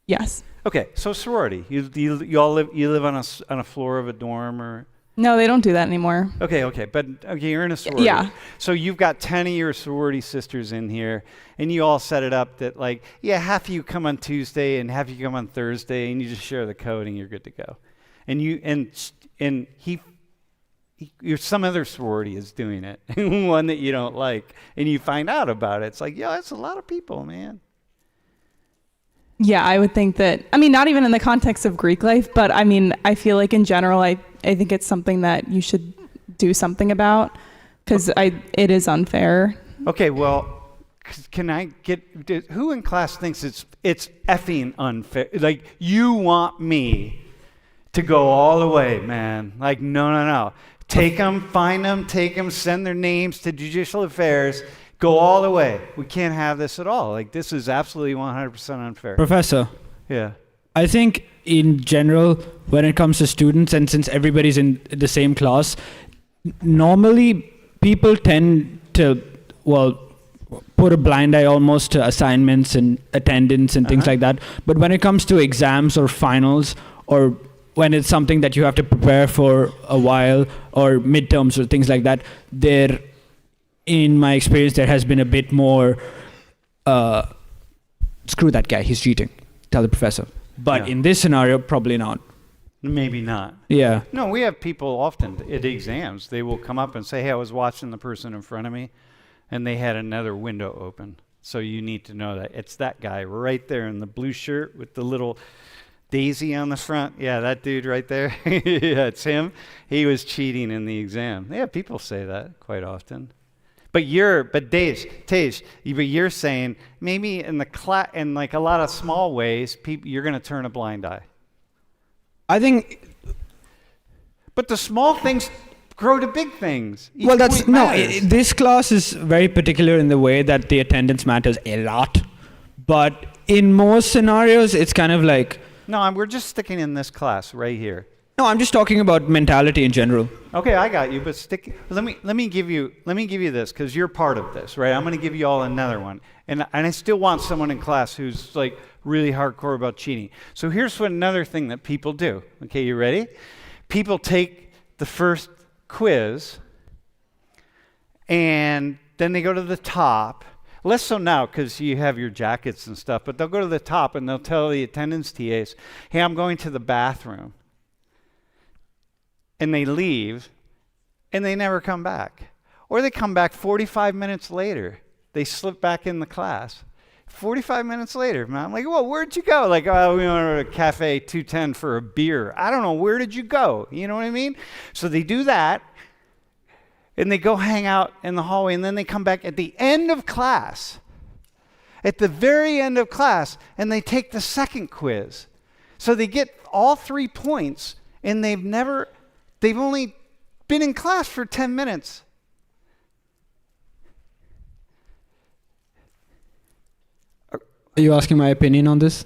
Yes. Okay, so sorority. You all live on a floor of a dorm or? No, they don't do that anymore. Okay, but you're in a sorority. Yeah. So you've got 10 of your sorority sisters in here, and you all set it up that half of you come on Tuesday and half of you come on Thursday, and you just share the code and you're good to go. And some other sorority is doing it, one that you don't like, and you find out about it. It's like, that's a lot of people, man. Yeah, I would think that, not even in the context of Greek life, but I feel like in general, I think it's something that you should do something about because it is unfair. Okay, well, can I who in class thinks it's effing unfair? Like, you want me to go all the way, man. Like, no. Take them, find them, take them, send their names to Judicial Affairs, go all the way. We can't have this at all. Like, this is absolutely 100% unfair. Professor. Yeah. I think in general, when it comes to students, and since everybody's in the same class, normally people tend to, put a blind eye almost to assignments and attendance and things like that. But when it comes to exams or finals, or when it's something that you have to prepare for a while, or midterms or things like that, in my experience, there has been a bit more, screw that guy, he's cheating, tell the professor. But in this scenario, probably not. Maybe not. Yeah. No, we have people often at exams, they will come up and say, hey, I was watching the person in front of me, and they had another window open. So you need to know that. It's that guy right there in the blue shirt with the little daisy on the front. Yeah, that dude right there. Yeah, it's him. He was cheating in the exam. Yeah, people say that quite often. But you're saying maybe in a lot of small ways, you're going to turn a blind eye. I think. But the small things grow to big things. This class is very particular in the way that the attendance matters a lot. But in most scenarios, it's kind of like. No, we're just sticking in this class right here. No, I'm just talking about mentality in general. Okay, I got you, but let me give you this because you're part of this, right? I'm going to give you all another one, and I still want someone in class who's like really hardcore about cheating. So here's another thing that people do. Okay, you ready? People take the first quiz, and then they go to the top. Less so now because you have your jackets and stuff, but they'll go to the top and they'll tell the attendance TAs, hey, I'm going to the bathroom. And they leave and they never come back. Or they come back 45 minutes later. They slip back in the class. 45 minutes later, I'm like, well, where'd you go? Like, oh, we went to Cafe 210 for a beer. I don't know, where did you go? You know what I mean? So they do that, and they go hang out in the hallway, and then they come back at the end of class, at the very end of class, and they take the second quiz. So they get all 3 points, and they've only been in class for 10 minutes. Are you asking my opinion on this?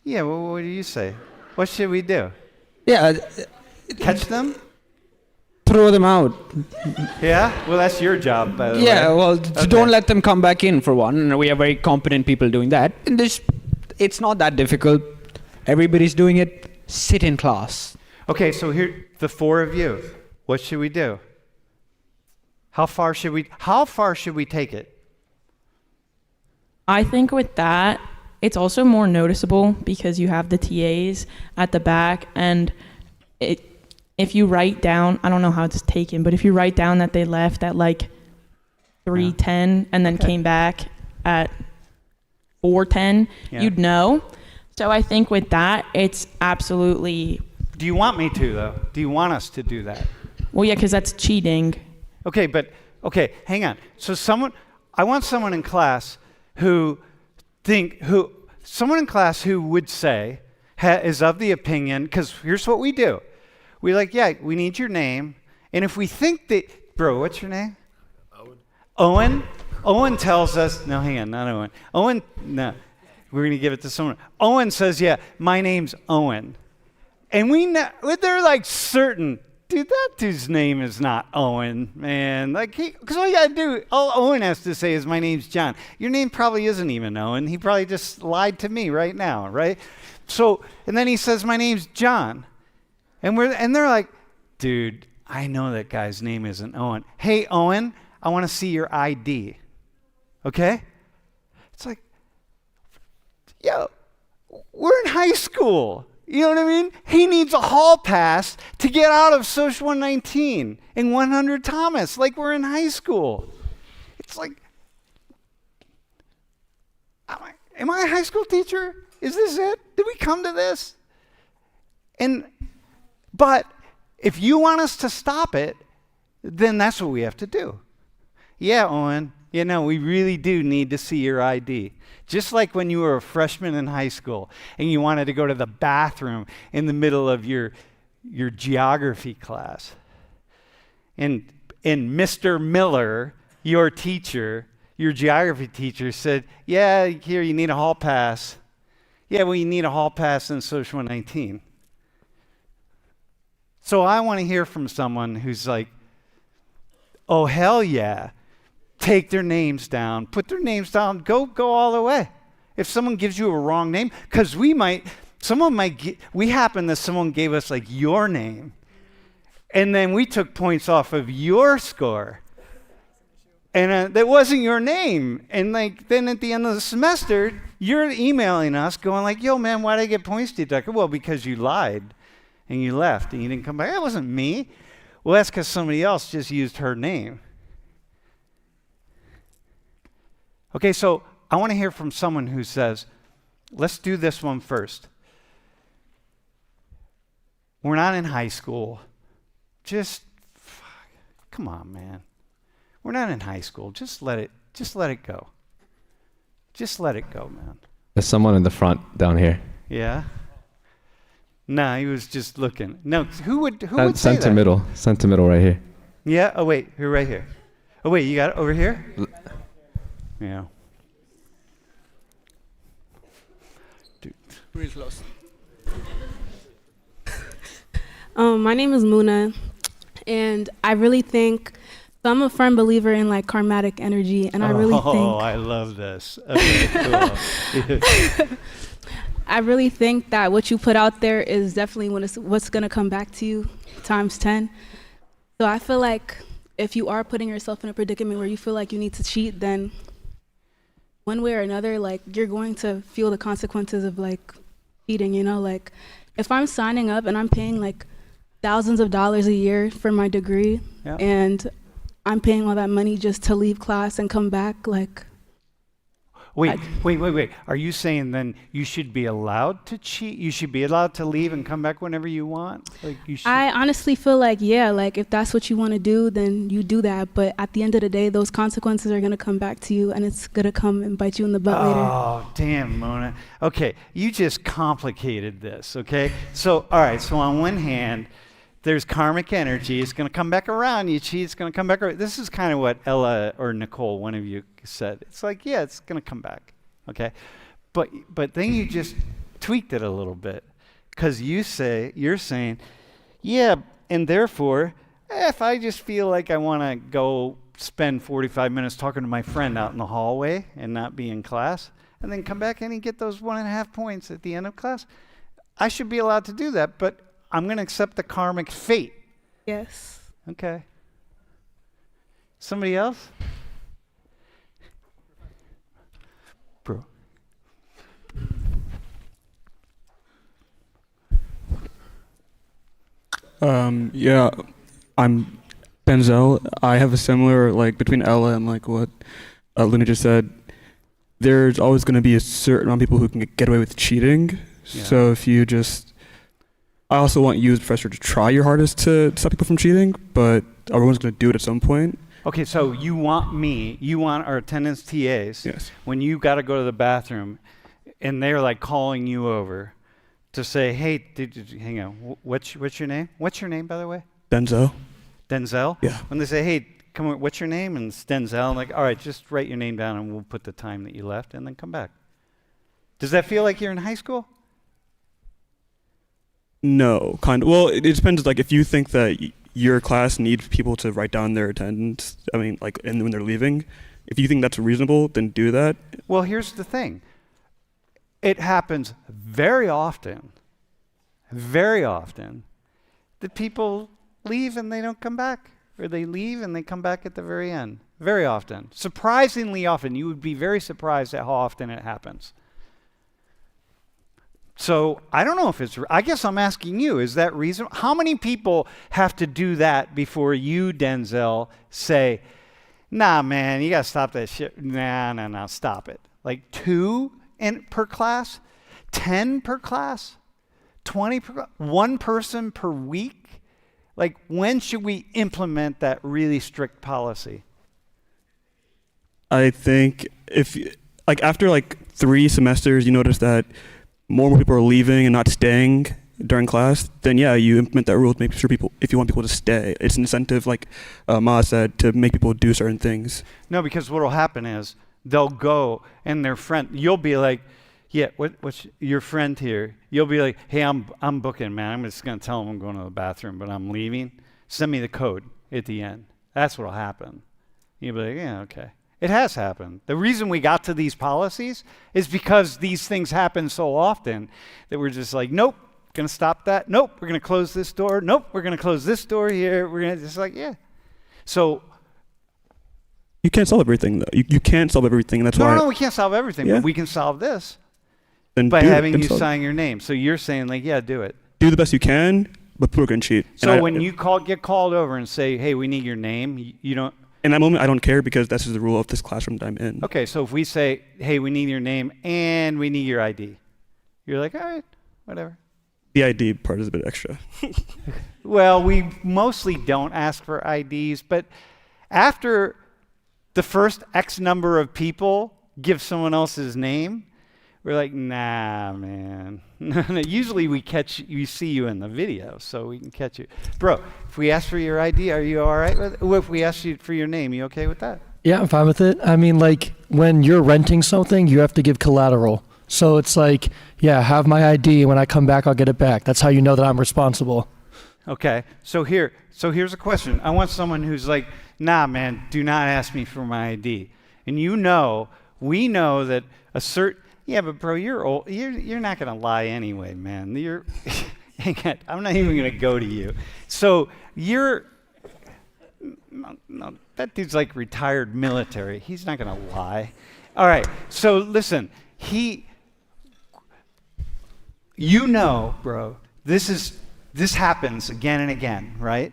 Yeah, well, what do you say? What should we do? Yeah, Catch them? throw them out. Yeah? Well, that's your job, by the way. Yeah, well, Okay. don't let them come back in for one. And we are very competent people doing that. And it's not that difficult. Everybody's doing it. Sit in class. Okay, so here, the 4 of you, what should we do? How far should we take it? I think with that, it's also more noticeable because you have the TAs at the back, and if you write down, I don't know how it's taken, but if you write down that they left at like 3:10 and then came back at 4:10, you'd know. So I think with that, it's absolutely. Do you want me to, though? Do you want us to do that? Well, yeah, because that's cheating. Okay, hang on. So I want someone in class who would say, is of the opinion, because here's what we do. We we need your name, and if we think that, bro, what's your name? Owen? Owen tells us, no, hang on, not Owen. Owen, no, we're going to give it to someone. Owen says, yeah, my name's Owen. And they're like certain, dude, that dude's name is not Owen, man. Because all you got to do, all Owen has to say is, my name's John. Your name probably isn't even Owen. He probably just lied to me right now, right? So, and then he says, my name's John. And they're like, dude, I know that guy's name isn't Owen. Hey, Owen, I want to see your ID. Okay? It's like, yo, we're in high school. You know what I mean? He needs a hall pass to get out of Social 119 and 100 Thomas, like we're in high school. It's like, am I a high school teacher? Is this it? Did we come to this? But if you want us to stop it, then that's what we have to do. Yeah, Owen, we really do need to see your ID. Just like when you were a freshman in high school and you wanted to go to the bathroom in the middle of your geography class. And Mr. Miller, your teacher, your geography teacher said, yeah, here, you need a hall pass. Yeah, well, you need a hall pass in Social 119. So I want to hear from someone who's like, oh, hell yeah. Take their names down, put their names down, go all the way. If someone gives you a wrong name, because someone gave us like your name, and then we took points off of your score, and that wasn't your name. And then at the end of the semester, you're emailing us going like, yo, man, why did I get points deducted? Well, because you lied, and you left, and you didn't come back. That wasn't me. Well, that's because somebody else just used her name. Okay, so I want to hear from someone who says, let's do this one first. We're not in high school. Come on, man. We're not in high school. Just let it go. Just let it go, man. There's someone in the front down here. Yeah? Nah, he was just looking. No, who would say that? Center middle right here. Yeah? Oh, wait, who right here? Oh, wait, you got it over here? Yeah. Dude. Real close. My name is Muna, and I really think, so I'm a firm believer in like karmatic energy, and I really think. Oh, I love this. Okay, cool. I really think that what you put out there is definitely what's going to come back to you times 10. So I feel like if you are putting yourself in a predicament where you feel like you need to cheat, then one way or another, like you're going to feel the consequences of like cheating, you know? Like if I'm signing up and I'm paying like thousands of dollars a year for my degree, Yeah. and I'm paying all that money just to leave class and come back, like, Wait. Are you saying then you should be allowed to cheat? You should be allowed to leave and come back whenever you want? Like you should. I honestly feel like, yeah, like if that's what you want to do, then you do that. But at the end of the day, those consequences are going to come back to you, and it's going to come and bite you in the butt later. Oh, damn, Mona. Okay, you just complicated this, okay? So, all right, so on one hand, there's karmic energy. It's going to come back around. You cheat, it's going to come back around. This is kind of what Ella or Nicole, one of you, said. It's like, yeah, it's going to come back, okay? But then you just tweaked it a little bit, because you're saying, yeah, and therefore, if I just feel like I want to go spend 45 minutes talking to my friend out in the hallway and not be in class, and then come back and get those 1.5 points at the end of class, I should be allowed to do that, but I'm going to accept the karmic fate. Yes. Okay. Somebody else? Bro. Yeah, I'm Denzel. I have a similar, like, between Ella and, like, what Luna just said. There's always going to be a certain amount of people who can get away with cheating. Yeah. So if you just... I also want you as a professor to try your hardest to stop people from cheating, but everyone's going to do it at some point. Okay, so you want our attendance TAs, Yes. when you got to go to the bathroom, and they're like calling you over to say, hey, hang on, what's your name? What's your name, by the way? Denzel? Denzel? Yeah. When they say, hey, come on, what's your name? And it's Denzel. I'm like, all right, just write your name down and we'll put the time that you left and then come back. Does that feel like you're in high school? No, kind of. Well, it depends. Like, if you think that your class needs people to write down their attendance, I mean, like, and when they're leaving, if you think that's reasonable, then do that. Well, here's the thing. It happens very often that people leave and they don't come back, or they leave and they come back at the very end. Very often. Surprisingly often. You would be very surprised at how often it happens. So I don't know if it's, I guess I'm asking you, is that reasonable? How many people have to do that before you, Denzel, say, nah, man, you got to stop that shit. Nah, stop it. Like 2 per class? 10 per class? 20 per class? 1 person per week? Like, when should we implement that really strict policy? I think if, like, after like 3 semesters, you notice that more and more people are leaving and not staying during class, then yeah, you implement that rule to make sure people, if you want people to stay. It's an incentive, like Ma said, to make people do certain things. No, because what will happen is they'll go and their friend, you'll be like, yeah, what's your friend here? You'll be like, hey, I'm booking, man. I'm just going to tell them I'm going to the bathroom, but I'm leaving. Send me the code at the end. That's what'll happen. You'll be like, yeah, okay. It has happened. The reason we got to these policies is because these things happen so often that we're just like, nope, going to stop that. Nope, we're going to close this door. Nope, we're going to close this door here. We're going to just like, yeah. So you can't solve everything, though. You can't solve everything. That's why. No, we can't solve everything, Yeah. but we can solve this Then by do it, having then you solve it. sign your name. So you're saying like, yeah, do it. Do the best you can, but people are going to cheat. So when you get called over and say, hey, we need your name, you don't. In that moment, I don't care because that's just the rule of this classroom that I'm in. Okay, so if we say, hey, we need your name and we need your ID, you're like, all right, whatever. The ID part is a bit extra. Well, we mostly don't ask for IDs, but after the first X number of people give someone else's name, we're like, nah, man. Usually we see you in the video, so we can catch you. Bro, if we ask for your ID, are you all right with it? If we ask you for your name, you okay with that? Yeah, I'm fine with it. I mean, like, when you're renting something, you have to give collateral. So it's like, yeah, have my ID. When I come back, I'll get it back. That's how you know that I'm responsible. Okay, so here's a question. I want someone who's like, nah, man, do not ask me for my ID. And we know that a certain, yeah, but bro, you're old. You're not gonna lie anyway, man. I'm not even gonna go to you. So no, that dude's like retired military. He's not gonna lie. All right. So listen, bro, this happens again and again, right?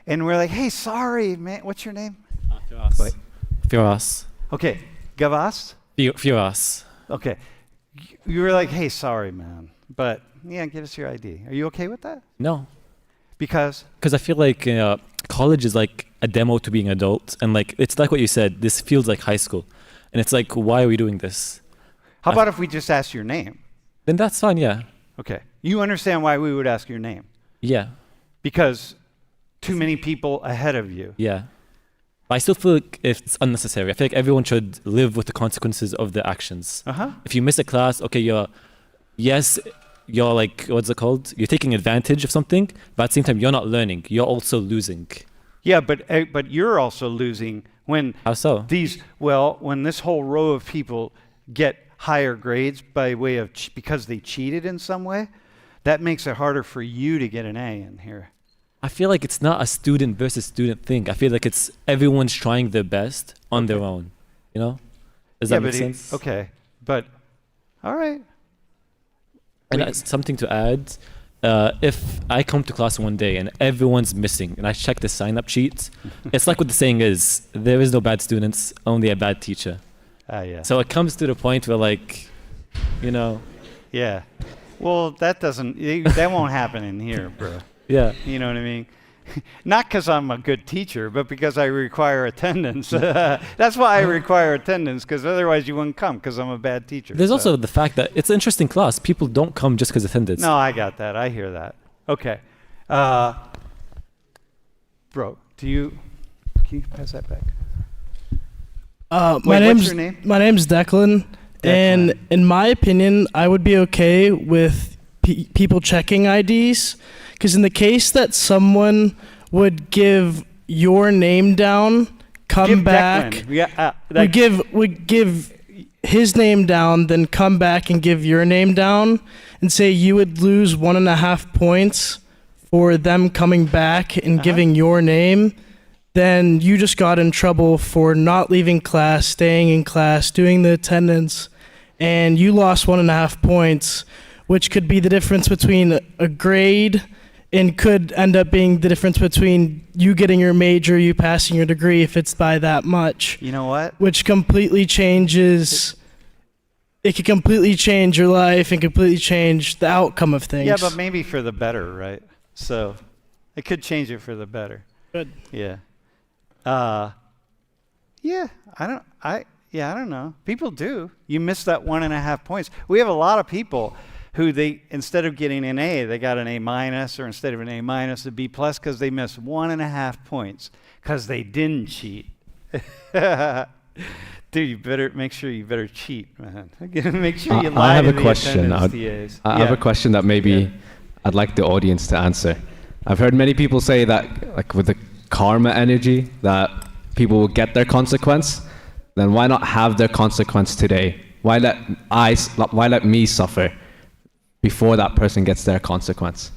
And we're like, hey, sorry, man. What's your name? Wait. Firas. Okay. Gavas? Firas. Okay. You were like, hey, sorry, man. But yeah, give us your ID. Are you okay with that? No. Because? Because I feel like college is like a demo to being adult. And like, it's like what you said, this feels like high school. And it's like, why are we doing this? How about if we just ask your name? Then that's fine, yeah. Okay. You understand why we would ask your name? Yeah. Because too many people ahead of you. Yeah. But I still feel like it's unnecessary. I feel like everyone should live with the consequences of their actions. Uh-huh. If you miss a class, okay, you're like, what's it called? You're taking advantage of something, but at the same time, you're not learning. You're also losing. Yeah, but you're also losing when How so? when this whole row of people get higher grades by way of because they cheated in some way, that makes it harder for you to get an A in here. I feel like it's not a student versus student thing. I feel like it's everyone's trying their best on their own. You know? Does that make sense? Okay, but all right. And something to add, if I come to class one day and everyone's missing and I check the sign-up sheet, it's like what the saying is, there is no bad students, only a bad teacher. Yeah. So it comes to the point where like, you know. Yeah. Well, that won't happen in here, bro. Yeah. You know what I mean? Not because I'm a good teacher, but because I require attendance. That's why I require attendance, because otherwise you wouldn't come, because I'm a bad teacher. There's also the fact that it's an interesting class. People don't come just because of attendance. No, I got that. I hear that. Okay. Bro, can you pass that back? What's your name? My name's Declan. And in my opinion, I would be okay with people checking IDs, because in the case that someone would give your name down, come back, would give his name down, then come back and give your name down, and say you would lose 1.5 points for them coming back and giving your name, then you just got in trouble for not leaving class, staying in class, doing the attendance, and you lost 1.5 points, which could be the difference between a grade and could end up being the difference between you getting your major, you passing your degree, if it's by that much. You know what? Which completely changes, it could completely change your life and completely change the outcome of things. Yeah, but maybe for the better, right? So it could change it for the better. Good. Yeah. I don't know. People do. You miss that 1.5 points. We have a lot of people who instead of getting an A, they got an A minus, or instead of an A minus, a B plus, because they missed 1.5 points because they didn't cheat. Dude, you better make sure you better cheat, man. Make sure you lie to the attendance TAs. I have a question that maybe I'd like the audience to answer. I've heard many people say that, like with the karma energy, that people will get their consequence. Then why not have their consequence today? Why let me suffer before that person gets their consequence?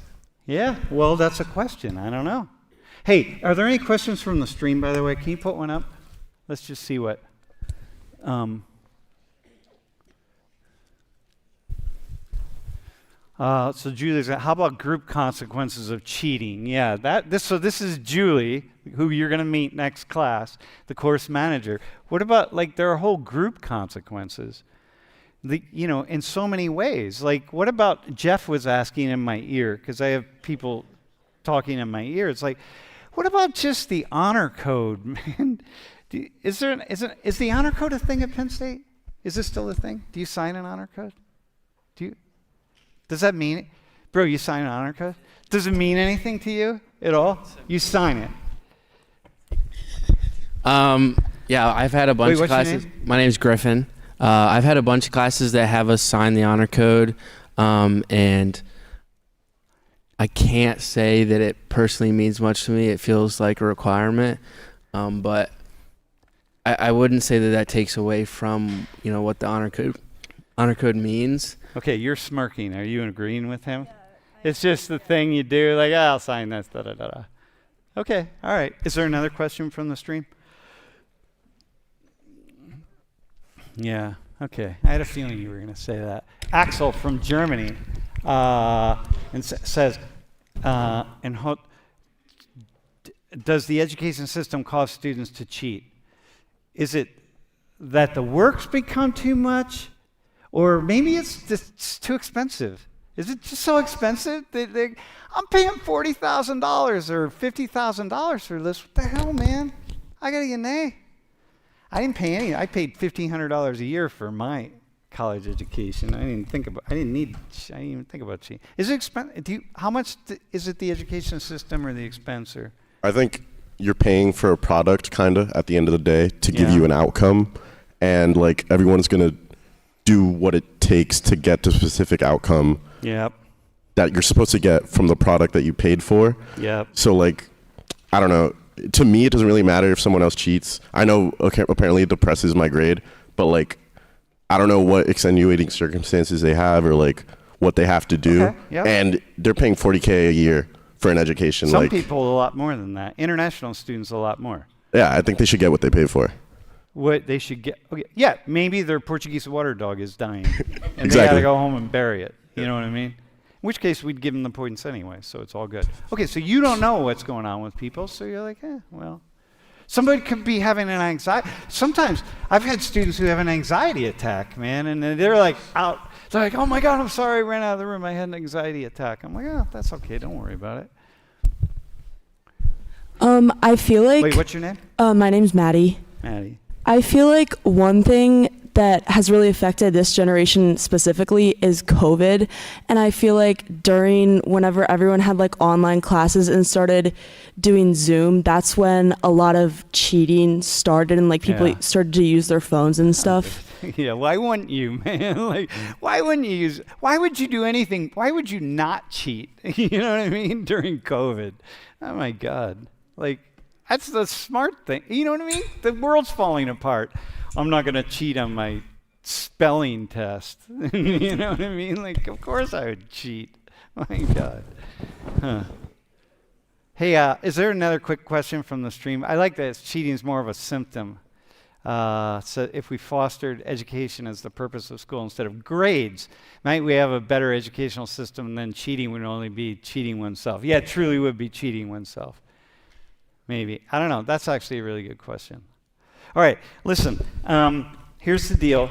Yeah, well, that's a question. I don't know. Hey, are there any questions from the stream, by the way? Can you put one up? Let's just see what. So Julie's, how about group consequences of cheating? Yeah, this is Julie, who you're going to meet next class, the course manager. What about, like, there are whole group consequences, in so many ways. Like, what about, Jeff was asking in my ear, because I have people talking in my ear. It's like, what about just the honor code, man? Is the honor code a thing at Penn State? Is this still a thing? Do you sign an honor code? Does that mean it? Bro, you sign an honor code? Does it mean anything to you at all? You sign it. Yeah, I've had a bunch of classes. My name's Griffin. I've had a bunch of classes that have us sign the honor code, and I can't say that it personally means much to me. It feels like a requirement, but I wouldn't say that takes away from what the honor code means. Okay, you're smirking. Are you agreeing with him? Yeah, it's just the thing you do, like, I'll sign this, da-da-da-da. Okay, all right. Is there another question from the stream? Yeah, okay. I had a feeling you were going to say that. Axel from Germany says, does the education system cause students to cheat? Is it that the work's become too much? Or maybe it's just too expensive? Is it just so expensive? I'm paying $40,000 or $50,000 for this. What the hell, man? I got to get an A. I didn't pay any. I paid $1,500 a year for my college education. I didn't even think about cheating. Is it expensive? How much is it the education system or the expense? Or? I think you're paying for a product, kind of, at the end of the day, to give you an outcome. And, like, everyone's going to do what it takes to get to a specific outcome that you're supposed to get from the product that you paid for. So, like, I don't know. To me, it doesn't really matter if someone else cheats. I know, apparently it depresses my grade, but, like, I don't know what extenuating circumstances they have or, like, what they have to do. And they're paying $40K a year for an education. Some people a lot more than that. International students a lot more. Yeah, I think they should get what they pay for. What they should get? Okay, yeah, maybe their Portuguese water dog is dying, and they gotta go home and bury it. You know what I mean? In which case, we'd give them the points anyway, so it's all good. Okay, so you don't know what's going on with people, so you're like, well. Somebody could be having an anxiety. Sometimes I've had students who have an anxiety attack, man, and they're like out. They're like, oh my God, I'm sorry, I ran out of the room. I had an anxiety attack. I'm like, oh, that's okay. Don't worry about it. I feel like. Wait, what's your name? My name's Maddie. Maddie. I feel like one thing that has really affected this generation specifically is COVID. And I feel like whenever everyone had like online classes and started doing Zoom, that's when a lot of cheating started and like people started to use their phones and stuff. Yeah, why wouldn't you, man? Like, why would you do anything? Why would you not cheat? You know what I mean? During COVID. Oh my God. Like, that's the smart thing. You know what I mean? The world's falling apart. I'm not going to cheat on my spelling test. You know what I mean? Like, of course I would cheat. My God. Huh. Hey, is there another quick question from the stream? I like that cheating is more of a symptom. So if we fostered education as the purpose of school instead of grades, might we have a better educational system, then cheating would only be cheating oneself? Yeah, it truly would be cheating oneself. Maybe. I don't know. That's actually a really good question. All right, listen. Here's the deal.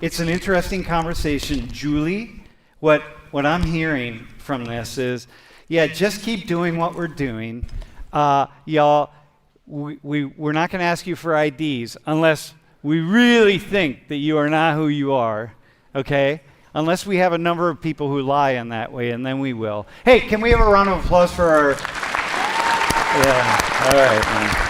It's an interesting conversation. Julie, what I'm hearing from this is, just keep doing what we're doing. Y'all, we're not going to ask you for IDs unless we really think that you are not who you are, okay? Unless we have a number of people who lie in that way, and then we will. Hey, can we have a round of applause for our... Yeah, all right, man.